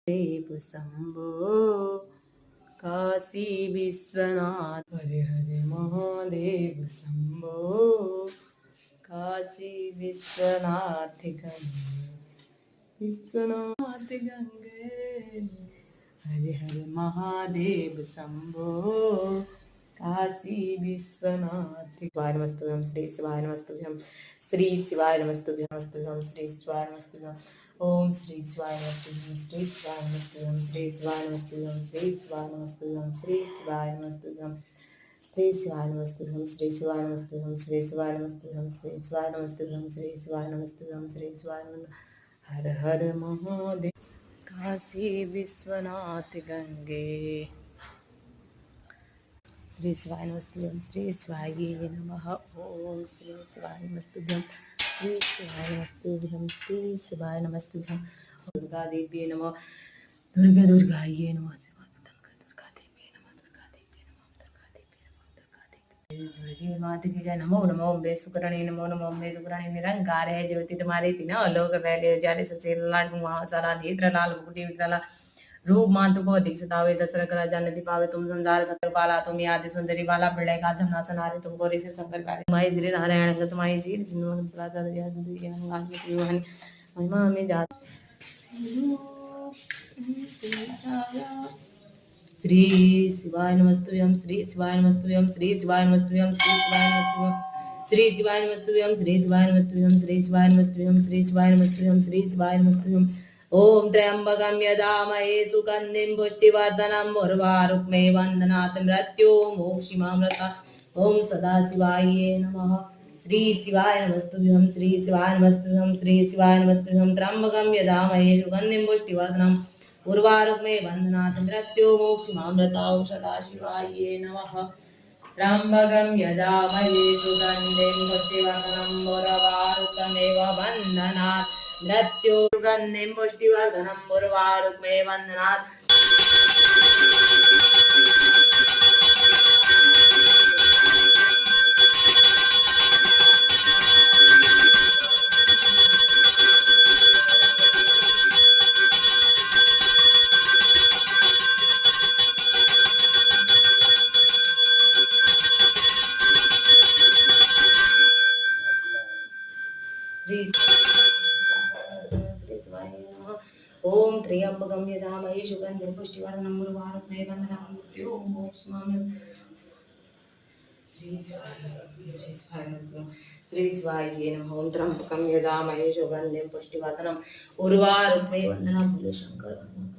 देव शंभो काशी विश्वनाथ हरे हरे महादेव शंभो काशी विश्वनाथ गंगे विश्वनाथ गंगे हरे हरे महादेव शंभो काशी विश्वनाथ शिवाय नमस्तुभ्यं श्री शिवाय नमस्तुभ्यं श्री शिवाय नमस्तुभ्यं श्री शिवाय नमस्तुभ्यं ओम श्री शिवाय नमस्तुभ्यं श्री शिवाय नमस्तुभ्यं श्री शिवाय नमस्तुभ्यं श्री शिवाय नमस्तुभ्यं श्री शिवाय नमस्तुभ्यं श्री शिवाय नमस्तुभ्यं श्री शिवाय नमस्तुभ्यं श्री शिवाय नमस्तुभ्यं श्री शिवाय नमस्तुभ्यं श्री शिवाय नमस्तुभ्यं श्री शिवाय हर हर महादेव काशी विश्वनाथ गंगे श्री शिवाय नमस्तुभ्यं श्री शिवाय नमः ओम श्री शिवाय नमस्तुभ्यं श्री शिवाय नमस्तुभ्यं श्री शिवाय नमस्तुभ्यं दुर्गा देवी नमः दुर्गा दुर्गाये नमः दुर्गा देवी नमः दुर्गा देवी नमः दुर्गा देवी नमः दुर्गा देवी दुर्गे माता की जय नमो नमो अम्बे सुकरणे नमो नमो अम्बे सुकरणे निरंकार है ज्योति तुम्हारे तीन लोक पहले जाले सचे लाल महासाला नेत्र लाल मुकुटी विकला रूप मातु को अधिक सतावे दशरथ राजा नदी पावे तुम संसार सतक बाला तुम आदि सुंदरी बाला बिड़े का जमना सनारे तुमको ऋषि शंकर प्यारे माई धीरे नारायण गसमाई सी सिंधु प्राचा दया दुनिया गान में जीवन महिमा में जा श्री शिवाय नमस्तुभ्यं श्री शिवाय नमस्तुभ्यं श्री शिवाय नमस्तुभ्यं श्री शिवाय नमस्तुभ्यं श्री शिवाय नमस्तुभ्यं श्री शिवाय नमस्तुभ्यं श्री शिवाय नमस्तुभ्यं श्री शिवाय नमस्तुभ्यं ओम त्र्यंबकं यजामहे सुगंधिं पुष्टिवर्धनम् उर्वारुक्मे वन्दनात् मृत्युर्मोक्षिमामृता ओम सदाशिवाय नमः श्री शिवाय नमस्तुभ्यं श्री शिवाय नमस्तुभ्यं श्री शिवाय नमस्तुभ्यं त्र्यंबकं यजामहे सुगंधिं पुष्टिवर्धनम् उर्वारुक्मे वन्दनात् मृत्युर्मोक्षिमामृता ओम सदाशिवाय नमः त्र्यंबकं यजामहे सुगंधिं पुष्टिवर्धनम् उर्वारुकमेव वन्दनात् मृत्युर्गन्धिं पुष्टिवर्धनम् उर्वारुकमे वन्दनात् ओम त्र्यंबकं यजामहे सुगंधिं पुष्टिवर्धनम् उर्वारुकमे वन्दनात् मृत्युर्मोक्षिमामृतात् श्री शिवाय नमः ओम त्र्यंबकं यजामहे सुगंधिं पुष्टिवर्धनम् उर्वारुकमे वन्दनात् शंकर